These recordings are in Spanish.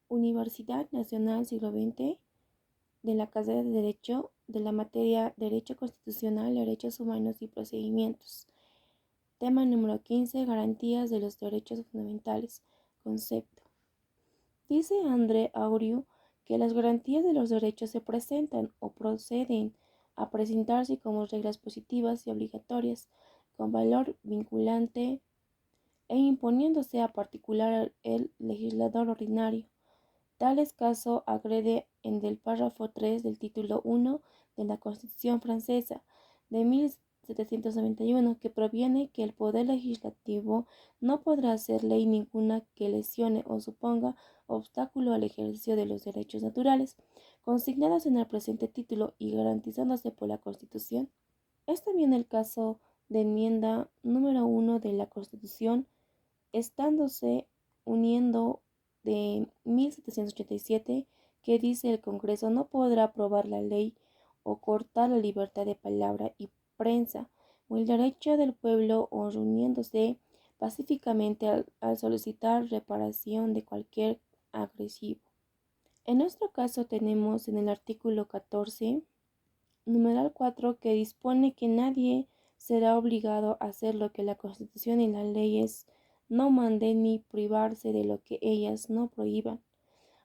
Universidad Nacional Siglo XX de la carrera de Derecho de la materia Derecho Constitucional, Derechos Humanos y Procedimientos. Tema número 15. Garantías de los derechos fundamentales. Concepto. Dice André Auriu que las garantías de los derechos se presentan o proceden a presentarse como reglas positivas y obligatorias, con valor vinculante e imponiéndose a particular el legislador ordinario. Tales caso agrede en del párrafo 3 del título 1 de la Constitución francesa de 1791, que proviene que el poder legislativo no podrá hacer ley ninguna que lesione o suponga obstáculo al ejercicio de los derechos naturales, consignados en el presente título y garantizándose por la Constitución. Es también el caso de enmienda número 1 de la Constitución, estándose uniendo de 1787, que dice el Congreso no podrá aprobar la ley o cortar la libertad de palabra y prensa o el derecho del pueblo o reuniéndose pacíficamente al solicitar reparación de cualquier agresivo. En nuestro caso tenemos en el artículo 14, numeral 4, que dispone que nadie será obligado a hacer lo que la Constitución y las leyes no manden ni privarse de lo que ellas no prohíban.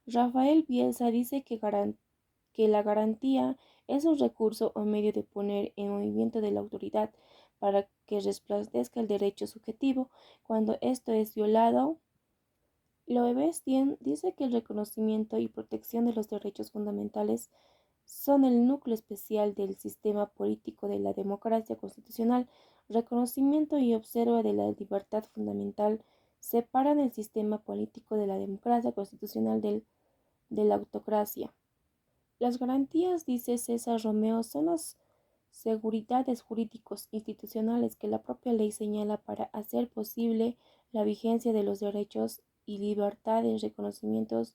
Rafael Bielsa dice que la garantía es un recurso o medio de poner en movimiento de la autoridad para que resplandezca el derecho subjetivo cuando esto es violado. Loebestien dice que el reconocimiento y protección de los derechos fundamentales son el núcleo especial del sistema político de la democracia constitucional. Reconocimiento y observa de la libertad fundamental separan el sistema político de la democracia constitucional de la autocracia. Las garantías, dice César Romeo, son las seguridades jurídicos institucionales que la propia ley señala para hacer posible la vigencia de los derechos y libertades reconocimientos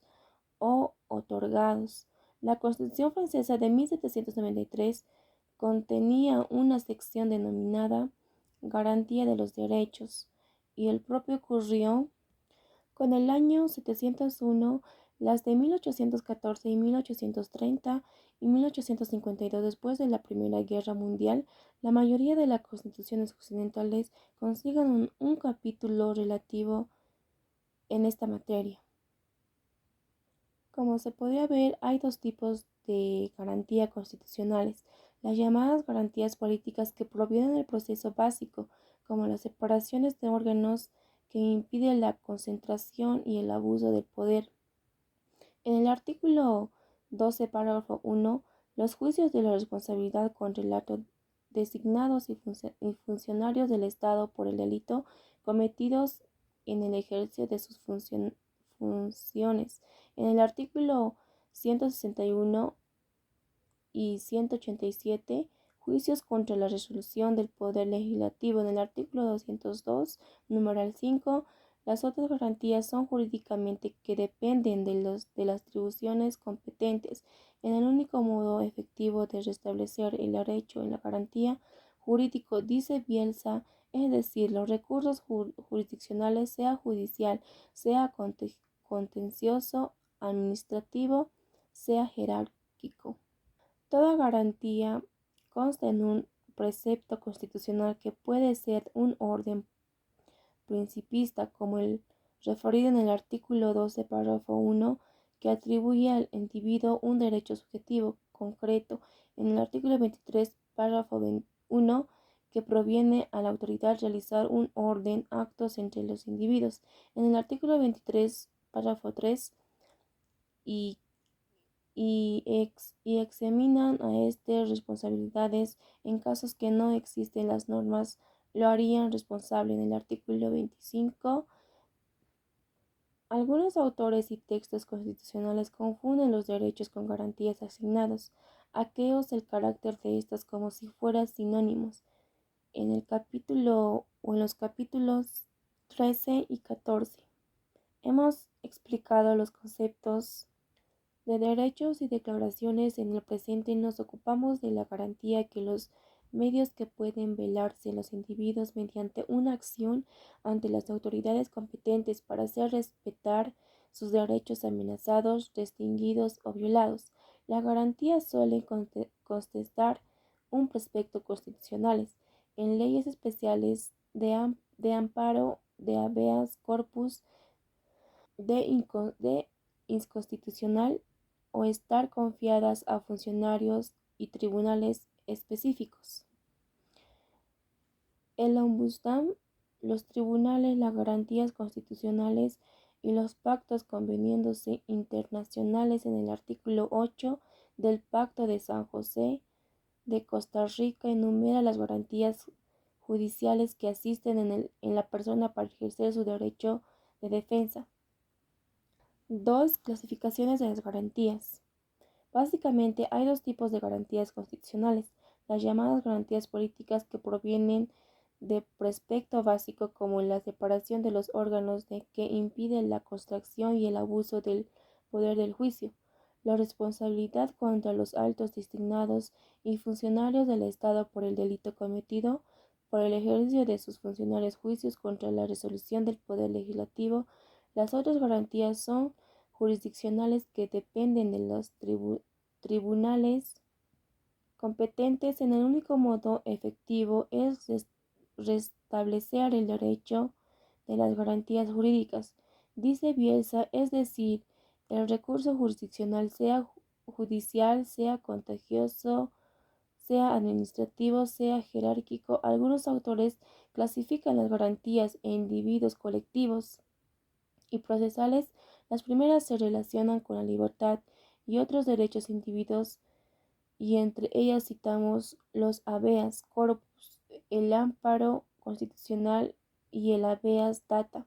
o otorgados. La Constitución francesa de 1793 contenía una sección denominada Garantía de los Derechos, y el propio ocurrió con el año 701, las de 1814 y 1830 y 1852. Después de la Primera Guerra Mundial, la mayoría de las constituciones occidentales consiguen un capítulo relativo en esta materia. Como se podría ver, hay dos tipos de garantía constitucionales: las llamadas garantías políticas, que provienen del proceso básico, como las separaciones de órganos que impiden la concentración y el abuso del poder. En el artículo 12, párrafo 1, los juicios de la responsabilidad contra el acto designados y funcionarios del Estado por el delito cometidos en el ejercicio de sus funciones. En el artículo 161 y 187, juicios contra la resolución del Poder Legislativo. En el artículo 202, numeral 5, las otras garantías son jurídicamente que dependen de las atribuciones competentes en el único modo efectivo de restablecer el derecho en la garantía jurídico, dice Bielsa, es decir, los recursos jurisdiccionales, sea judicial, sea contencioso, administrativo, sea jerárquico. Toda garantía consta en un precepto constitucional que puede ser un orden principista, como el referido en el artículo 12, párrafo 1, que atribuye al individuo un derecho subjetivo concreto; en el artículo 23, párrafo 1, que proviene a la autoridad realizar un orden actos entre los individuos; en el artículo 23, párrafo 3, y examinan a estas responsabilidades en casos que no existen las normas lo harían responsable. En el artículo 25, algunos autores y textos constitucionales confunden los derechos con garantías asignados, aqueos el carácter de estas como si fueran sinónimos. En el capítulo o en los capítulos 13 y 14 hemos explicado los conceptos de derechos y declaraciones. En el presente nos ocupamos de la garantía que los medios que pueden velarse los individuos mediante una acción ante las autoridades competentes para hacer respetar sus derechos amenazados, restringidos o violados. Las garantías suelen contestar un prospecto constitucionales en leyes especiales de amparo, de habeas corpus, de inconstitucional o estar confiadas a funcionarios y tribunales específicos. El Ombudsman, los tribunales, las garantías constitucionales y los pactos conveniéndose internacionales en el artículo 8 del Pacto de San José de Costa Rica enumera las garantías judiciales que asisten en la persona para ejercer su derecho de defensa. 2. Clasificaciones de las garantías. Básicamente hay dos tipos de garantías constitucionales: las llamadas garantías políticas, que provienen de precepto básico como la separación de los órganos que impide la contracción y el abuso del poder del juicio, la responsabilidad contra los altos designados y funcionarios del Estado por el delito cometido por el ejercicio de sus funcionarios, juicios contra la resolución del poder legislativo. Las otras garantías son jurisdiccionales, que dependen de los tribunales competentes. En el único modo efectivo es restablecer el derecho de las garantías jurídicas, dice Bielsa, es decir, el recurso jurisdiccional, sea judicial, sea contagioso, sea administrativo, sea jerárquico. Algunos autores clasifican las garantías en individuos, colectivos y procesales. Las primeras se relacionan con la libertad y otros derechos individuos, y entre ellas citamos los habeas corpus, el amparo constitucional y el habeas data.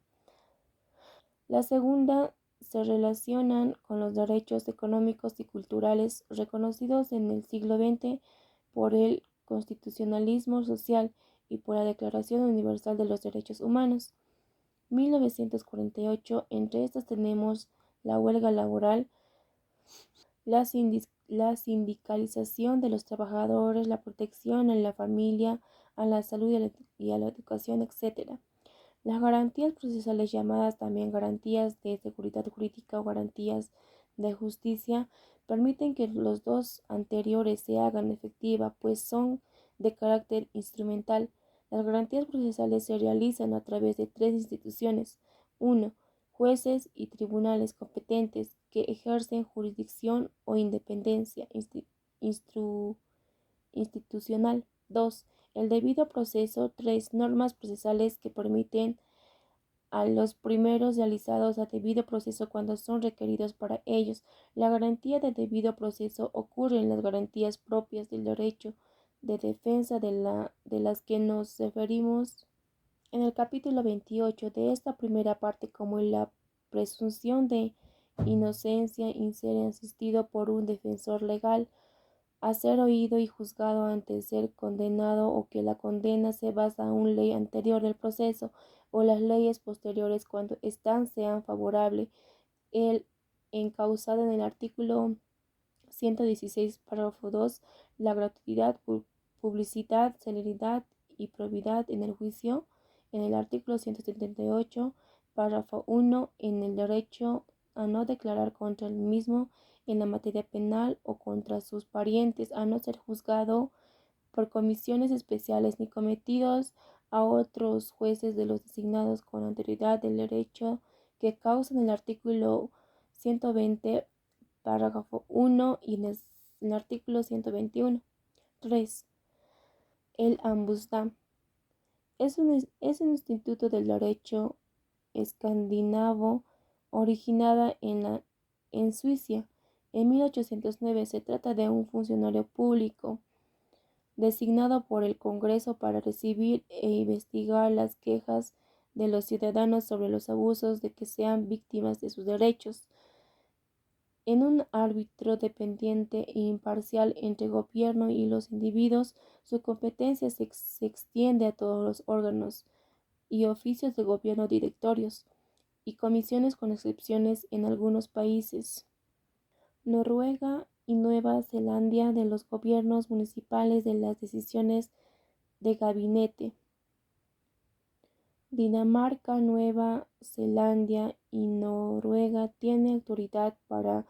La segunda se relacionan con los derechos económicos y culturales reconocidos en el siglo XX por el constitucionalismo social y por la Declaración Universal de los Derechos Humanos, 1948. Entre estas tenemos la huelga laboral, la sindicalización de los trabajadores, la protección a la familia, a la salud y a la educación, etc. Las garantías procesales, llamadas también garantías de seguridad jurídica o garantías de justicia, permiten que los dos anteriores se hagan efectiva, pues son de carácter instrumental. Las garantías procesales se realizan a través de tres instituciones: 1. Jueces y tribunales competentes que ejercen jurisdicción o independencia institucional. 2. El debido proceso. 3. Normas procesales que permiten a los primeros realizados a debido proceso cuando son requeridos para ellos. La garantía de debido proceso ocurre en las garantías propias del derecho de defensa, de las que nos referimos en el capítulo 28 de esta primera parte, como la presunción de inocencia y ser asistido por un defensor legal, a ser oído y juzgado antes de ser condenado, o que la condena se basa en una ley anterior del proceso o las leyes posteriores cuando éstas sean favorables. El encauzado en el artículo 116, párrafo 2, la gratuidad, publicidad, celeridad y probidad en el juicio. En el artículo 178, párrafo 1, en el derecho a no declarar contra el mismo en la materia penal o contra sus parientes, a no ser juzgado por comisiones especiales ni cometidos a otros jueces de los designados con anterioridad, del derecho que causan el artículo 120, párrafo 1 y en el artículo 121. 3. El Ombudsman es un instituto del derecho escandinavo originada en Suiza en 1809. Se trata de un funcionario público designado por el Congreso para recibir e investigar las quejas de los ciudadanos sobre los abusos de que sean víctimas de sus derechos. En un árbitro dependiente e imparcial entre gobierno y los individuos, su competencia se extiende a todos los órganos y oficios de gobierno, directorios y comisiones, con excepciones en algunos países. Noruega y Nueva Zelanda, de los gobiernos municipales, de las decisiones de gabinete. Dinamarca, Nueva Zelanda y Noruega tienen autoridad para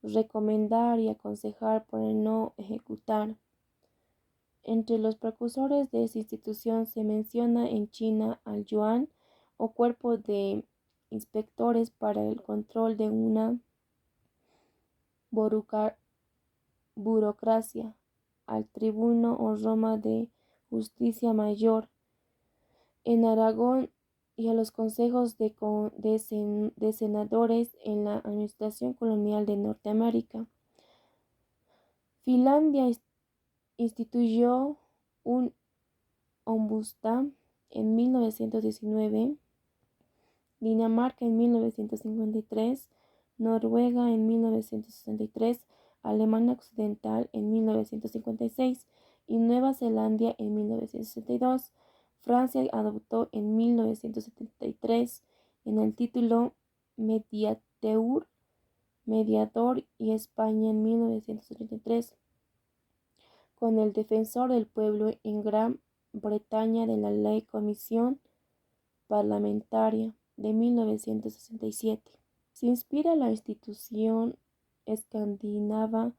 recomendar y aconsejar pero no ejecutar. Entre los precursores de esta institución se menciona en China al Yuan o Cuerpo de Inspectores para el Control de una burocracia, al Tribuno o Roma de Justicia Mayor en Aragón y a los consejos de senadores en la administración colonial de Norteamérica. Finlandia instituyó un ombudsman en 1919, Dinamarca en 1953, Noruega en 1963, Alemania Occidental en 1956 y Nueva Zelanda en 1962. Francia adoptó en 1973 en el título mediador y España en 1983 con el defensor del pueblo en Gran Bretaña de la Ley Comisión Parlamentaria de 1967. Se inspira la institución escandinava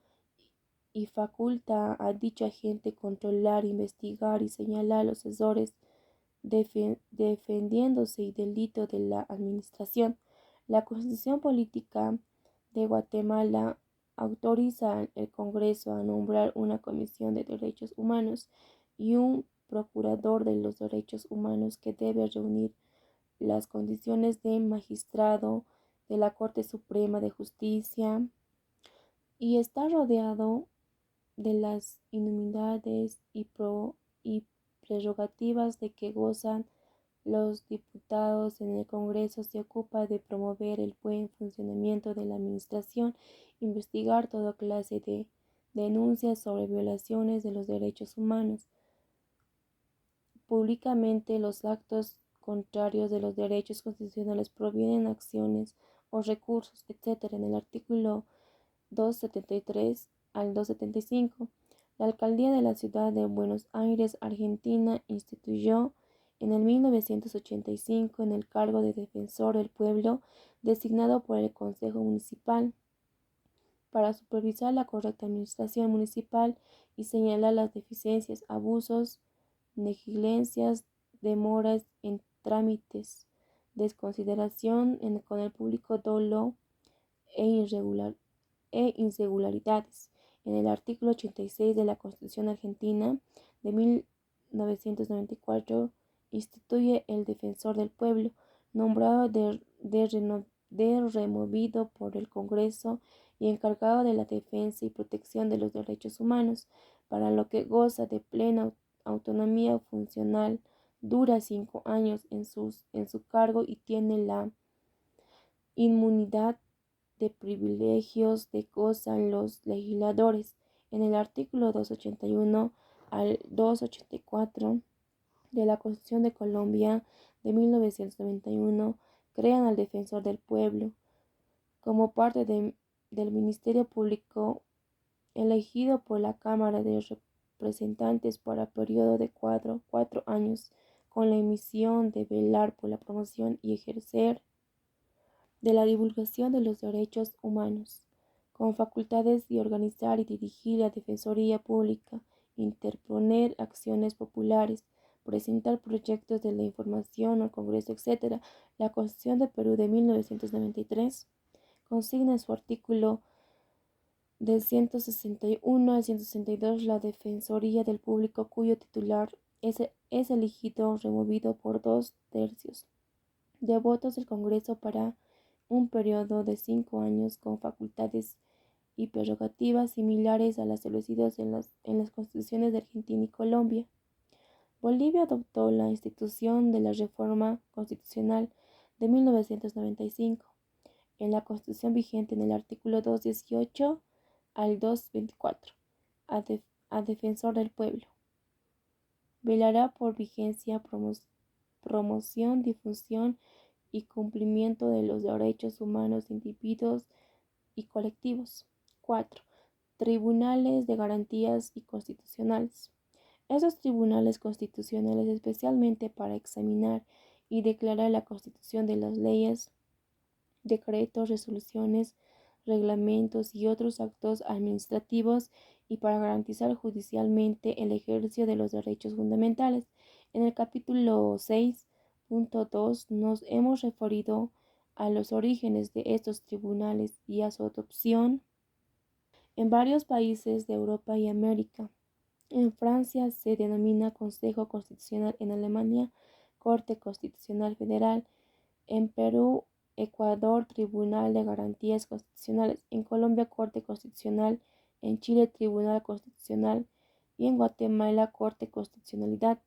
y faculta a dicho agente controlar, investigar y señalar los errores defendiéndose y delito de la administración. La Constitución Política de Guatemala autoriza al Congreso a nombrar una Comisión de Derechos Humanos y un Procurador de los Derechos Humanos que debe reunir las condiciones de magistrado de la Corte Suprema de Justicia y está rodeado de las inmunidades y prerrogativas de que gozan los diputados en el Congreso. Se ocupa de promover el buen funcionamiento de la administración, investigar toda clase de denuncias sobre violaciones de los derechos humanos, públicamente los actos contrarios de los derechos constitucionales provienen acciones o recursos, etc. En el artículo 273 al 275, la Alcaldía de la Ciudad de Buenos Aires, Argentina, instituyó en el 1985 en el cargo de defensor del pueblo designado por el Consejo Municipal para supervisar la correcta administración municipal y señalar las deficiencias, abusos, negligencias, demoras en trámites, desconsideración con el público, dolo e insegularidades. En el artículo 86 de la Constitución Argentina de 1994 instituye el defensor del pueblo, nombrado removido por el Congreso y encargado de la defensa y protección de los derechos humanos, para lo que goza de plena autonomía funcional. Dura 5 años en su cargo y tiene la inmunidad de privilegios que gozan los legisladores. En el artículo 281 al 284 de la Constitución de Colombia de 1991 crean al Defensor del Pueblo como parte del Ministerio Público elegido por la Cámara de Representantes para periodo de 4 años, con la misión de velar por la promoción y ejercer de la divulgación de los derechos humanos, con facultades de organizar y dirigir la Defensoría Pública, interponer acciones populares, presentar proyectos de la información al Congreso, etc. La Constitución de Perú de 1993 consigna en su artículo del 161 al 162 la Defensoría del Público, cuyo titular es elegido removido por 2/3 de votos del Congreso para un periodo de 5 años con facultades y prerrogativas similares a las establecidas en las constituciones de Argentina y Colombia. Bolivia adoptó la institución de la Reforma Constitucional de 1995 en la Constitución vigente en el artículo 218 al 224, a defensor del pueblo. Velará por vigencia, promoción, difusión y cumplimiento de los derechos humanos de individuos y colectivos. 4. Tribunales de garantías y constitucionales. Esos tribunales constitucionales, especialmente para examinar y declarar la constitución de las leyes, decretos, resoluciones, reglamentos y otros actos administrativos y para garantizar judicialmente el ejercicio de los derechos fundamentales. En el capítulo 6.2 nos hemos referido a los orígenes de estos tribunales y a su adopción en varios países de Europa y América. En Francia se denomina Consejo Constitucional, en Alemania Corte Constitucional Federal, en Perú, Ecuador, Tribunal de Garantías Constitucionales, en Colombia, Corte Constitucional, en Chile, Tribunal Constitucional y en Guatemala, Corte Constitucionalidad.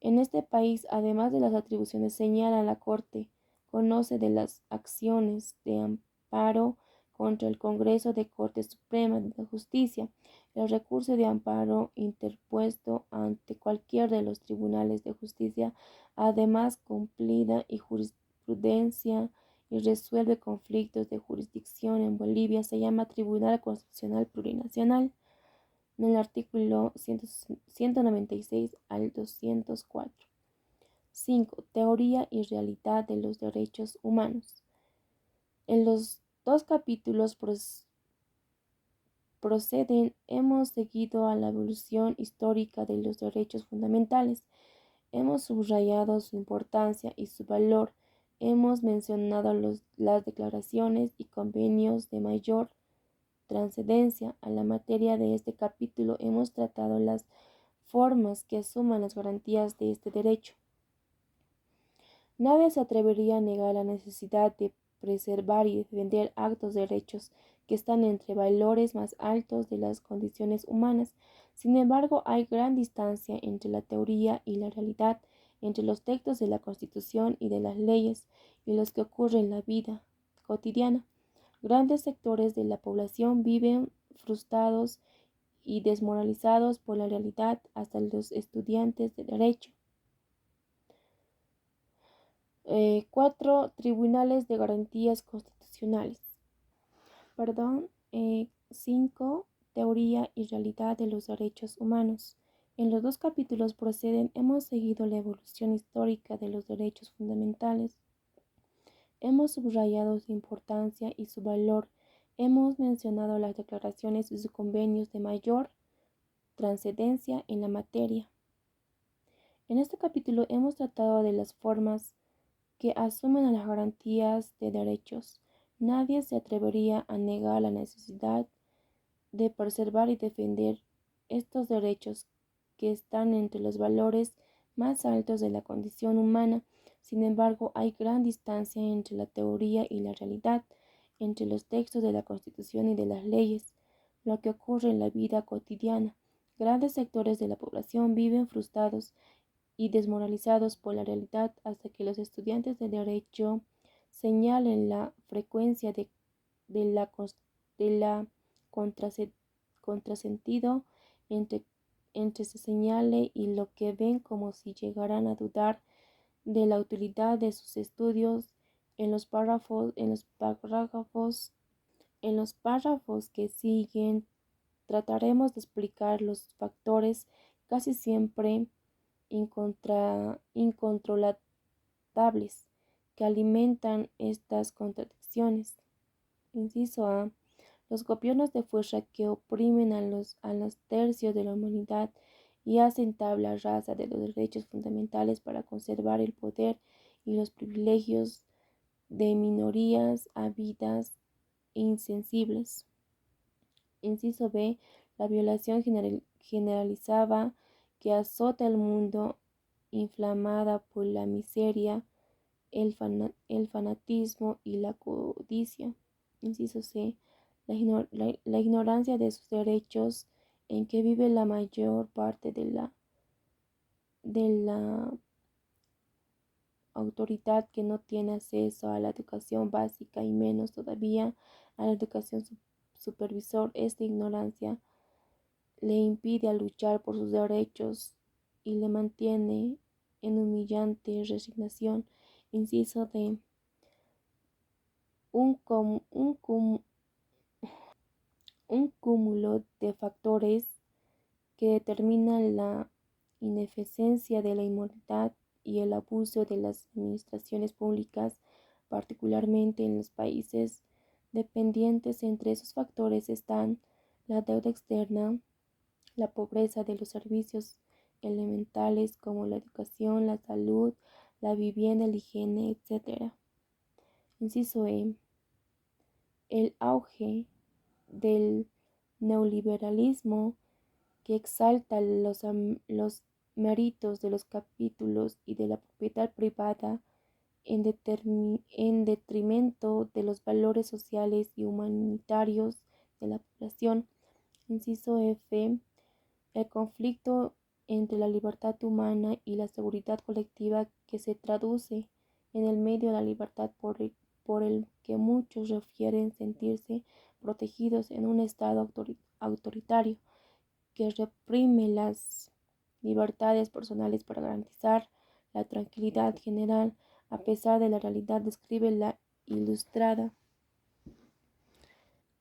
En este país, además de las atribuciones, señala la Corte, conoce de las acciones de amparo contra el Congreso de Corte Suprema de Justicia, el recurso de amparo interpuesto ante cualquier de los tribunales de justicia, además cumplida y jurisprudencia y resuelve conflictos de jurisdicción en Bolivia, se llama Tribunal Constitucional Plurinacional en el artículo 196 al 204. 5. Teoría y realidad de los derechos humanos. En los dos capítulos proceden hemos seguido a la evolución histórica de los derechos fundamentales, hemos subrayado su importancia y su valor, hemos mencionado las declaraciones y convenios de mayor trascendencia a la materia de este capítulo. Hemos tratado las formas que asuman las garantías de este derecho. Nadie se atrevería a negar la necesidad de preservar y defender actos de derechos que están entre valores más altos de las condiciones humanas. Sin embargo, hay gran distancia entre la teoría y la realidad, entre los textos de la Constitución y de las leyes y los que ocurren en la vida cotidiana. Grandes sectores de la población viven frustrados y desmoralizados por la realidad, hasta los estudiantes de derecho. 4. Tribunales de garantías constitucionales. 5. Teoría y realidad de los derechos humanos. En los dos capítulos proceden hemos seguido la evolución histórica de los derechos fundamentales. Hemos subrayado su importancia y su valor. Hemos mencionado las declaraciones y sus convenios de mayor trascendencia en la materia. En este capítulo hemos tratado de las formas que asumen a las garantías de derechos. Nadie se atrevería a negar la necesidad de preservar y defender estos derechos que están entre los valores más altos de la condición humana. Sin embargo, hay gran distancia entre la teoría y la realidad, entre los textos de la Constitución y de las leyes, lo que ocurre en la vida cotidiana. Grandes sectores de la población viven frustrados y desmoralizados por la realidad, hasta que los estudiantes de derecho señalen la frecuencia de la contrasentido entre se señale y lo que ven, como si llegaran a dudar de la utilidad de sus estudios. En los párrafos que siguen trataremos de explicar los factores casi siempre incontrolables que alimentan estas contradicciones. Inciso A. Los gobiernos de fuerza que oprimen a los tercios de la humanidad y hacen tabla rasa de los derechos fundamentales para conservar el poder y los privilegios de minorías ávidas e insensibles. Inciso B. La violación generalizada que azota el mundo, inflamada por la miseria, el fanatismo y la codicia. Inciso C. La ignorancia de sus derechos, en que vive la mayor parte de la autoridad, que no tiene acceso a la educación básica y menos todavía a la educación supervisor. Esta ignorancia le impide luchar por sus derechos y le mantiene en humillante resignación. Inciso D. Un cúmulo de factores que determinan la ineficiencia de la inmunidad y el abuso de las administraciones públicas, particularmente en los países dependientes. Entre esos factores están la deuda externa, la pobreza de los servicios elementales como la educación, la salud, la vivienda, la higiene, etc. Inciso E. El auge del neoliberalismo, que exalta los méritos de los capítulos y de la propiedad privada en detrimento de los valores sociales y humanitarios de la población. Inciso F. El conflicto entre la libertad humana y la seguridad colectiva, que se traduce en el medio de la libertad por el que muchos refieren sentirse protegidos en un Estado autoritario que reprime las libertades personales para garantizar la tranquilidad general, a pesar de la realidad, describe la Ilustrada.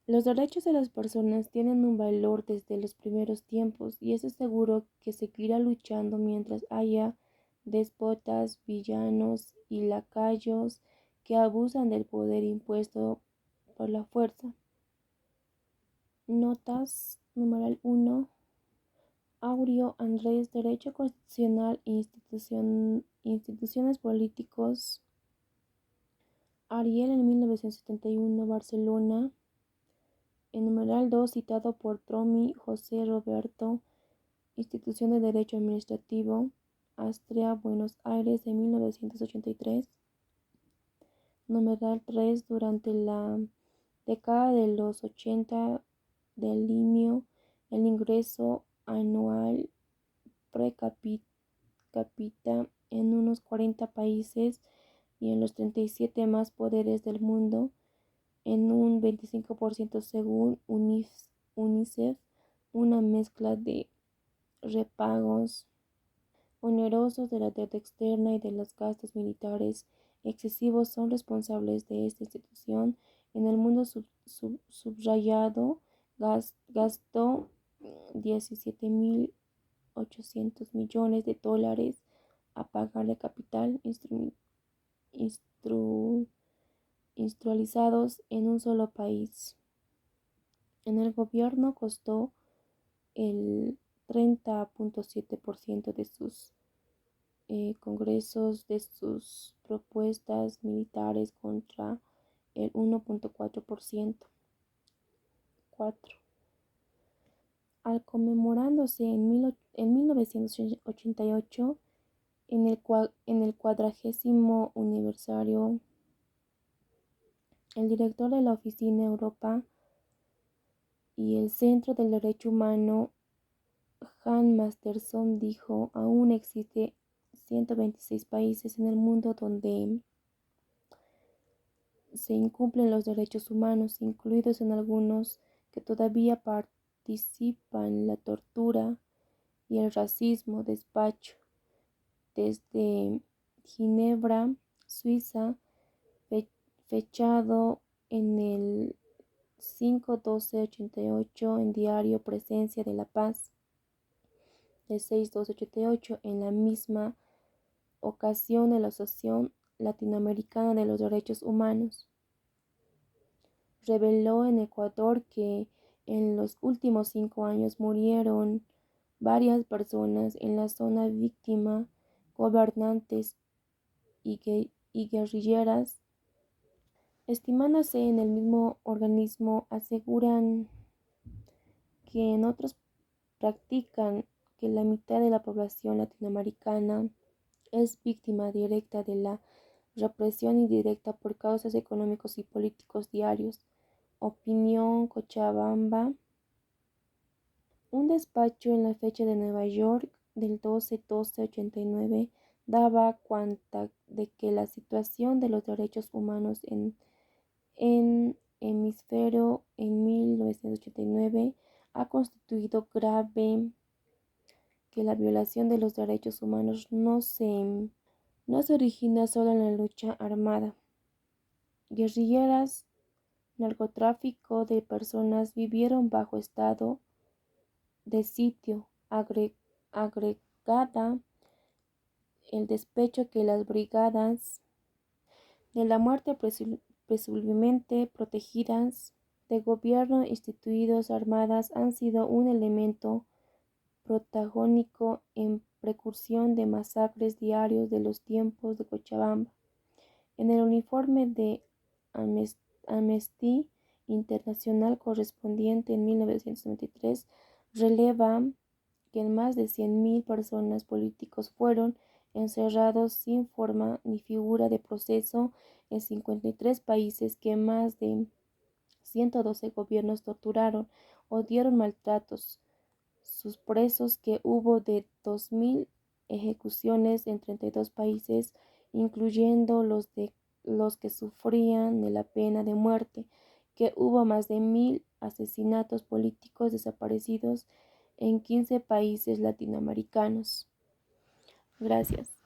Los derechos de las personas tienen un valor desde los primeros tiempos, y es seguro que seguirá luchando mientras haya déspotas, villanos y lacayos que abusan del poder impuesto por la fuerza. Notas numeral 1. Aurio Andrés, Derecho Constitucional e Instituciones Políticos. Ariel, en 1971, Barcelona. En numeral 2, citado por Tromi, José Roberto, Institución de Derecho Administrativo, Astria, Buenos Aires, en 1983. Numeral 3, durante la década de los 80, delineó el ingreso anual per cápita en unos 40 países y en los 37 más poderes del mundo en un 25% según UNICEF, una mezcla de repagos onerosos de la deuda externa y de los gastos militares excesivos son responsables de esta institución. En el mundo subrayado gastó 17.800 millones de dólares a pagar de capital instrumentalizados en un solo país. En el gobierno costó el 30.7% de sus congresos, de sus propuestas militares, contra el 1.4%. 4. Al conmemorándose en 1988 en el 40º aniversario, el director de la Oficina Europa y el Centro del Derecho Humano, Hans Masterson, dijo: aún existe 126 países en el mundo donde se incumplen los derechos humanos, incluidos en algunos que todavía participan la tortura y el racismo. Despacho desde Ginebra, Suiza, fechado en el 5/12/88, en diario Presencia de la Paz, el 6/12/88. En la misma ocasión, de la Asociación Latinoamericana de los Derechos Humanos reveló en Ecuador que en los últimos 5 años murieron varias personas en la zona víctima, gobernantes y guerrilleras. Estimándose en el mismo organismo, aseguran que en otros practican que la mitad de la población latinoamericana es víctima directa de la represión indirecta por causas económicos y políticos diarios. Opinión Cochabamba. Un despacho en la fecha de Nueva York del 12/12/89 daba cuenta de que la situación de los derechos humanos en hemisferio en 1989 ha constituido grave, que la violación de los derechos humanos no se origina solo en la lucha armada. Guerrilleras, narcotráfico de personas vivieron bajo estado de sitio, agregada el despecho que las brigadas de la muerte presumiblemente protegidas de gobierno instituidos armadas han sido un elemento protagónico en precursión de masacres diarios de los tiempos de Cochabamba. En el informe de Amnesty Internacional correspondiente en 1993 releva que más de 100.000 personas políticos fueron encerrados sin forma ni figura de proceso en 53 países, que más de 112 gobiernos torturaron o dieron maltratos sus presos, que hubo de 2.000 ejecuciones en 32 países, incluyendo los que sufrían de la pena de muerte, que hubo más de 1.000 asesinatos políticos desaparecidos en 15 países latinoamericanos. Gracias.